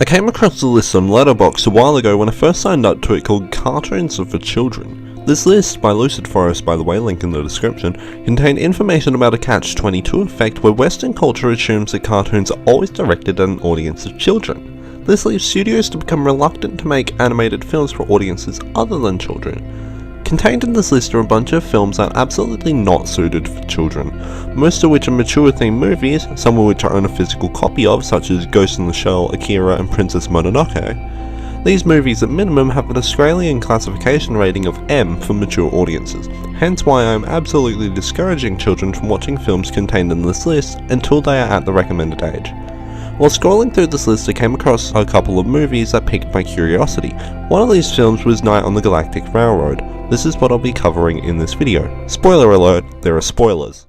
I came across the list on Letterboxd a while ago when I first signed up to it, called Cartoons for Children. This list, by Lucid Forest by the way, link in the description, contained information about a catch-22 effect where Western culture assumes that cartoons are always directed at an audience of children. This leaves studios to become reluctant to make animated films for audiences other than children. Contained in this list are a bunch of films that are absolutely not suited for children, most of which are mature-themed movies, some of which I own a physical copy of, such as Ghost in the Shell, Akira and Princess Mononoke. These movies at minimum have an Australian classification rating of M for mature audiences, hence why I am absolutely discouraging children from watching films contained in this list until they are at the recommended age. While scrolling through this list, I came across a couple of movies that piqued my curiosity. One of these films was Night on the Galactic Railroad. This is what I'll be covering in this video. Spoiler alert, there are spoilers.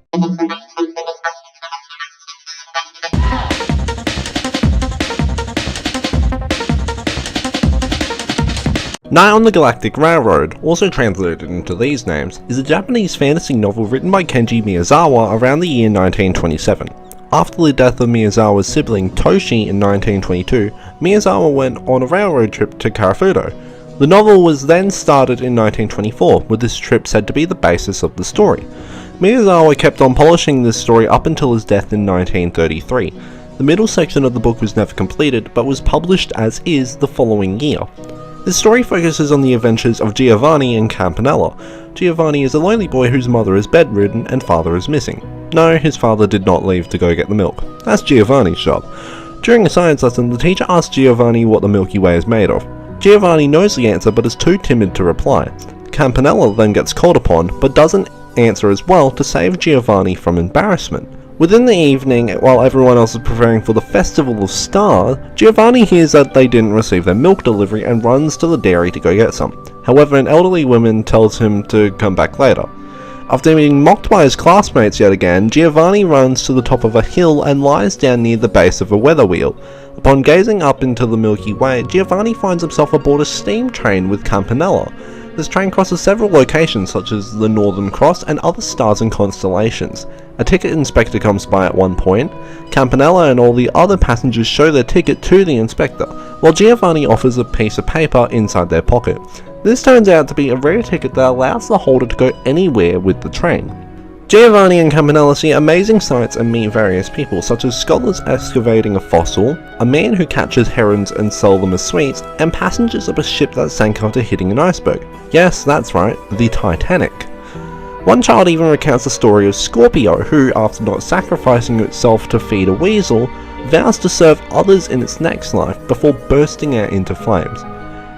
Night on the Galactic Railroad, also translated into these names, is a Japanese fantasy novel written by Kenji Miyazawa around the year 1927. After the death of Miyazawa's sibling Toshi in 1922, Miyazawa went on a railroad trip to Karafudo. The novel was then started in 1924, with this trip said to be the basis of the story. Miyazawa kept on polishing this story up until his death in 1933. The middle section of the book was never completed, but was published as is the following year. This story focuses on the adventures of Giovanni and Campanella. Giovanni is a lonely boy whose mother is bedridden and father is missing. No, his father did not leave to go get the milk. That's Giovanni's job. During a science lesson, the teacher asks Giovanni what the Milky Way is made of. Giovanni knows the answer but is too timid to reply. Campanella then gets called upon, but doesn't answer as well to save Giovanni from embarrassment. Within the evening, while everyone else is preparing for the Festival of Stars, Giovanni hears that they didn't receive their milk delivery and runs to the dairy to go get some. However, an elderly woman tells him to come back later. After being mocked by his classmates yet again, Giovanni runs to the top of a hill and lies down near the base of a weather wheel. Upon gazing up into the Milky Way, Giovanni finds himself aboard a steam train with Campanella. This train crosses several locations such as the Northern Cross and other stars and constellations. A ticket inspector comes by at one point. Campanella and all the other passengers show their ticket to the inspector, while Giovanni offers a piece of paper inside their pocket. This turns out to be a rare ticket that allows the holder to go anywhere with the train. Giovanni and Campanella see amazing sights and meet various people, such as scholars excavating a fossil, a man who catches herons and sells them as sweets, and passengers of a ship that sank after hitting an iceberg. Yes, that's right, the Titanic. One child even recounts the story of Scorpio, who, after not sacrificing itself to feed a weasel, vows to serve others in its next life before bursting out into flames.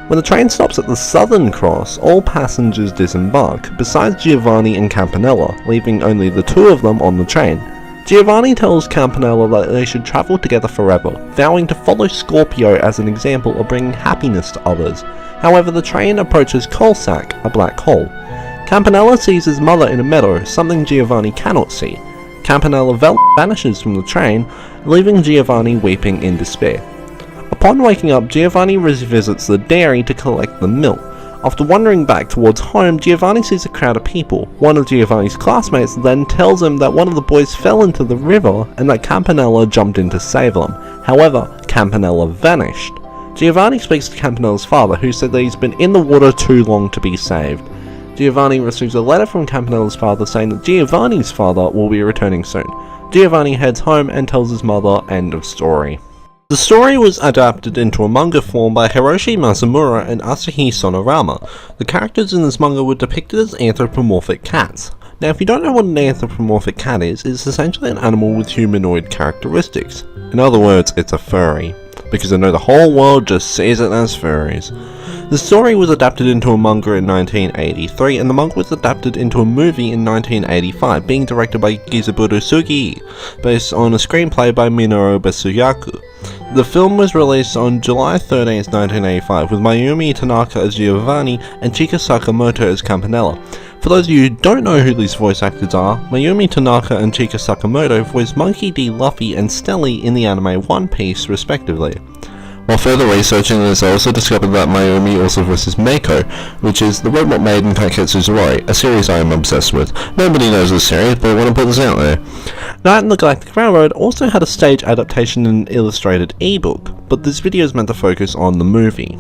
When the train stops at the Southern Cross, all passengers disembark, besides Giovanni and Campanella, leaving only the two of them on the train. Giovanni tells Campanella that they should travel together forever, vowing to follow Scorpio as an example of bringing happiness to others. However, the train approaches Coalsack, a black hole. Campanella sees his mother in a meadow, something Giovanni cannot see. Campanella vanishes from the train, leaving Giovanni weeping in despair. Upon waking up, Giovanni revisits the dairy to collect the milk. After wandering back towards home, Giovanni sees a crowd of people. One of Giovanni's classmates then tells him that one of the boys fell into the river and that Campanella jumped in to save them. However, Campanella vanished. Giovanni speaks to Campanella's father, who said that he's been in the water too long to be saved. Giovanni receives a letter from Campanella's father saying that Giovanni's father will be returning soon. Giovanni heads home and tells his mother, end of story. The story was adapted into a manga form by Hiroshi Masumura and Asahi Sonorama. The characters in this manga were depicted as anthropomorphic cats. Now, if you don't know what an anthropomorphic cat is, it's essentially an animal with humanoid characteristics. In other words, it's a furry. Because I know the whole world just sees it as furries. The story was adapted into a manga in 1983, and the manga was adapted into a movie in 1985, being directed by Gizaburo Sugi, based on a screenplay by Minoru Basuyaku. The film was released on July 13, 1985, with Mayumi Tanaka as Giovanni and Chika Sakamoto as Campanella. For those of you who don't know who these voice actors are, Mayumi Tanaka and Chika Sakamoto voiced Monkey D. Luffy and Stelly in the anime One Piece, respectively. While further researching this, I also discovered that Mayumi also voices Meiko, which is the robot maid in Kanketsu Zuroi, a series I am obsessed with. Nobody knows this series, but I want to put this out there. Night on the Galactic Railroad also had a stage adaptation in an illustrated ebook, but this video is meant to focus on the movie.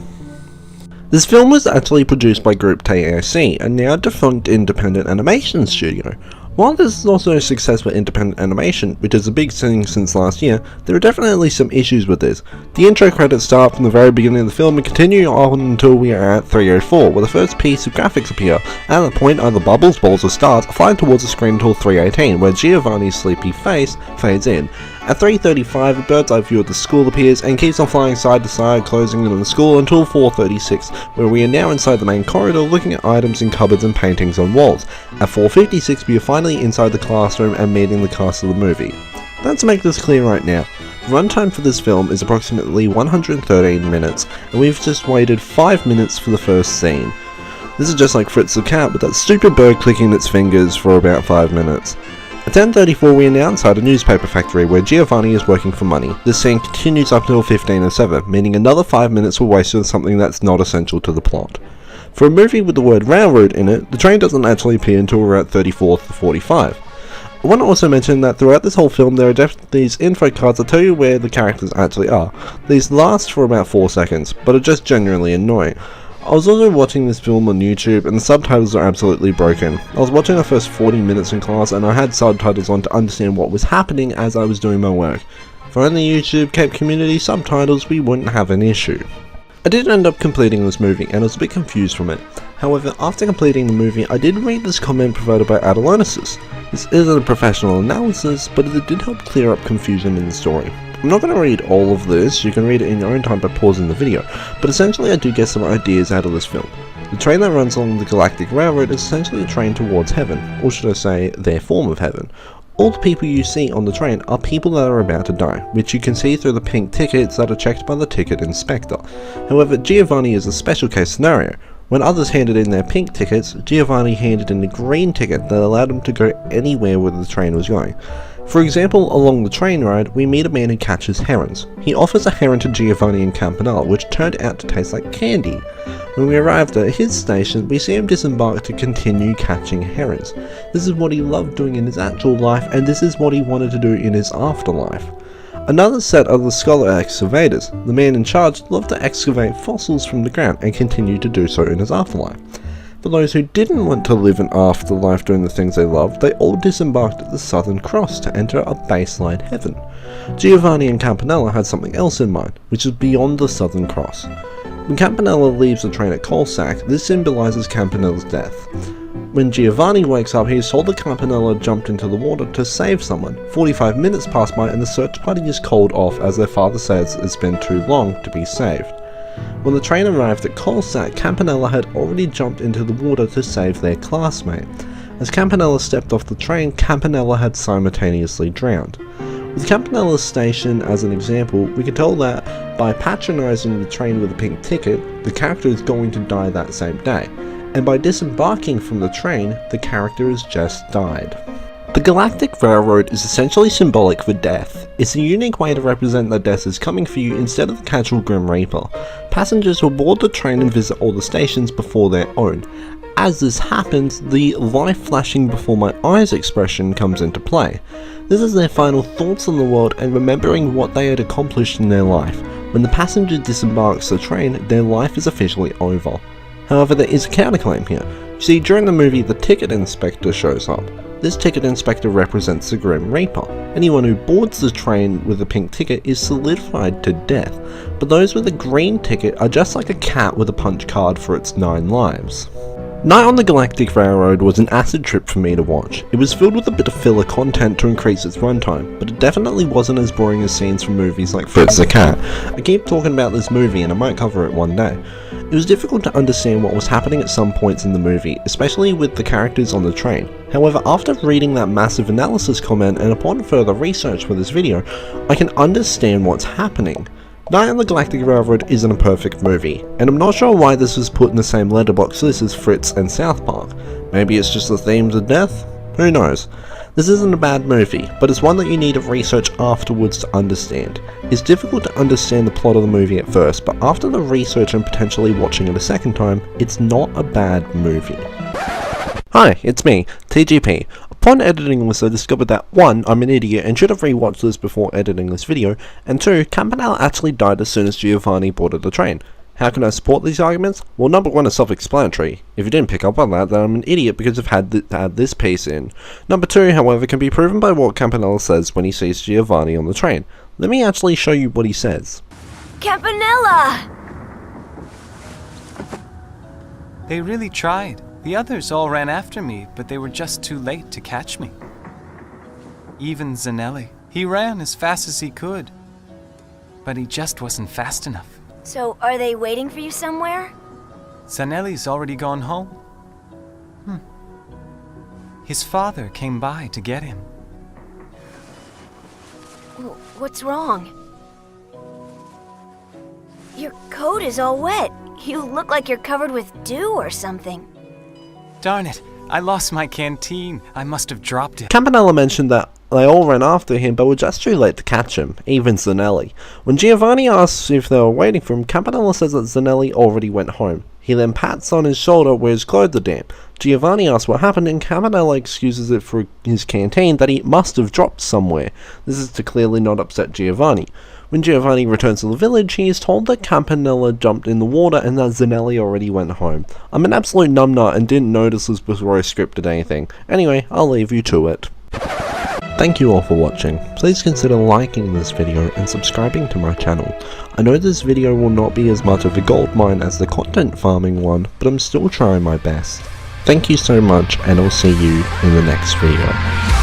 This film was actually produced by Group TAC, a now-defunct independent animation studio. While this is also a success for independent animation, which is a big thing since last year, there are definitely some issues with this. The intro credits start from the very beginning of the film and continue on until we are at 3:04, where the first piece of graphics appear. At that point, either bubbles, balls or stars are flying towards the screen until 3:18, where Giovanni's sleepy face fades in. At 3:35, a bird's eye view of the school appears and keeps on flying side to side, closing in on the school until 4:36, where we are now inside the main corridor looking at items in cupboards and paintings on walls. At 4:56, we are finally inside the classroom and meeting the cast of the movie. Let's make this clear right now. The runtime for this film is approximately 113 minutes, and we've just waited 5 minutes for the first scene. This is just like Fritz the Cat with that stupid bird clicking its fingers for about 5 minutes. At 10:34 we are now inside a newspaper factory where Giovanni is working for money. This scene continues up until 15:07, meaning another 5 minutes were wasted on something that's not essential to the plot. For a movie with the word railroad in it, the train doesn't actually appear until we're at 34 to 45. I want to also mention that throughout this whole film there are definitely these info cards that tell you where the characters actually are. These last for about 4 seconds, but are just genuinely annoying. I was also watching this film on YouTube and the subtitles are absolutely broken. I was watching the first 40 minutes in class and I had subtitles on to understand what was happening as I was doing my work. If only YouTube kept community subtitles, we wouldn't have an issue. I did end up completing this movie and I was a bit confused from it. However, after completing the movie, I did read this comment provided by Adalonesis. This isn't a professional analysis, but it did help clear up confusion in the story. I'm not going to read all of this, you can read it in your own time by pausing the video, but essentially I do get some ideas out of this film. The train that runs along the Galactic Railroad is essentially a train towards heaven, or should I say, their form of heaven. All the people you see on the train are people that are about to die, which you can see through the pink tickets that are checked by the ticket inspector. However, Giovanni is a special case scenario. When others handed in their pink tickets, Giovanni handed in a green ticket that allowed him to go anywhere where the train was going. For example, along the train ride, we meet a man who catches herons. He offers a heron to Giovanni and Campanella, which turned out to taste like candy. When we arrived at his station, we see him disembark to continue catching herons. This is what he loved doing in his actual life, and this is what he wanted to do in his afterlife. Another set are the scholar excavators. The man in charge loved to excavate fossils from the ground and continued to do so in his afterlife. For those who didn't want to live an afterlife doing the things they loved, they all disembarked at the Southern Cross to enter a baseline heaven. Giovanni and Campanella had something else in mind, which is beyond the Southern Cross. When Campanella leaves the train at Coalsack, this symbolises Campanella's death. When Giovanni wakes up, he is told that Campanella jumped into the water to save someone. 45 minutes pass by and the search party is called off as their father says it's been too long to be saved. When the train arrived at Coalsack, Campanella had already jumped into the water to save their classmate. As Campanella stepped off the train, Campanella had simultaneously drowned. With Campanella's station as an example, we can tell that by patronising the train with a pink ticket, the character is going to die that same day, and by disembarking from the train, the character has just died. The Galactic Railroad is essentially symbolic for death. It's a unique way to represent that death is coming for you instead of the casual Grim Reaper. Passengers will board the train and visit all the stations before their own. As this happens, the life flashing before my eyes expression comes into play. This is their final thoughts on the world and remembering what they had accomplished in their life. When the passenger disembarks the train, their life is officially over. However, there is a counterclaim here. You see, during the movie, the ticket inspector shows up. This ticket inspector represents the Grim Reaper. Anyone who boards the train with a pink ticket is solidified to death, but those with a green ticket are just like a cat with a punch card for its 9 lives. Night on the Galactic Railroad was an acid trip for me to watch. It was filled with a bit of filler content to increase its runtime, but it definitely wasn't as boring as scenes from movies like Fritz the Cat. I keep talking about this movie and I might cover it one day. It was difficult to understand what was happening at some points in the movie, especially with the characters on the train. However, after reading that massive analysis comment and upon further research for this video, I can understand what's happening. Night on the Galactic Railroad isn't a perfect movie, and I'm not sure why this was put in the same Letterboxd list as Fritz and South Park. Maybe it's just the themes of death? Who knows? This isn't a bad movie, but it's one that you need to research afterwards to understand. It's difficult to understand the plot of the movie at first, but after the research and potentially watching it a second time, it's not a bad movie. Hi, it's me, TGP. Upon editing this, I discovered that 1. I'm an idiot and should have rewatched this before editing this video, and 2. Campanella actually died as soon as Giovanni boarded the train. How can I support these arguments? Well, number 1 is self-explanatory. If you didn't pick up on that, then I'm an idiot because I've had to add this piece in. Number 2, however, can be proven by what Campanella says when he sees Giovanni on the train. Let me actually show you what he says. Campanella! They really tried. The others all ran after me, but they were just too late to catch me. Even Zanelli. He ran as fast as he could, but he just wasn't fast enough. So, are they waiting for you somewhere? Zanelli's already gone home. His father came by to get him. What's wrong? Your coat is all wet. You look like you're covered with dew or something. Darn it, I lost my canteen. I must have dropped it. Campanella mentioned that they all ran after him but were just too late to catch him, even Zanelli. When Giovanni asks if they were waiting for him, Campanella says that Zanelli already went home. He then pats on his shoulder where his clothes are damp. Giovanni asks what happened and Campanella excuses it for his canteen that he must have dropped somewhere. This is to clearly not upset Giovanni. When Giovanni returns to the village, he is told that Campanella jumped in the water and that Zanelli already went home. I'm an absolute numbnut and didn't notice this before I scripted anything. Anyway, I'll leave you to it. Thank you all for watching. Please consider liking this video and subscribing to my channel. I know this video will not be as much of a goldmine as the content farming one, but I'm still trying my best. Thank you so much and I'll see you in the next video.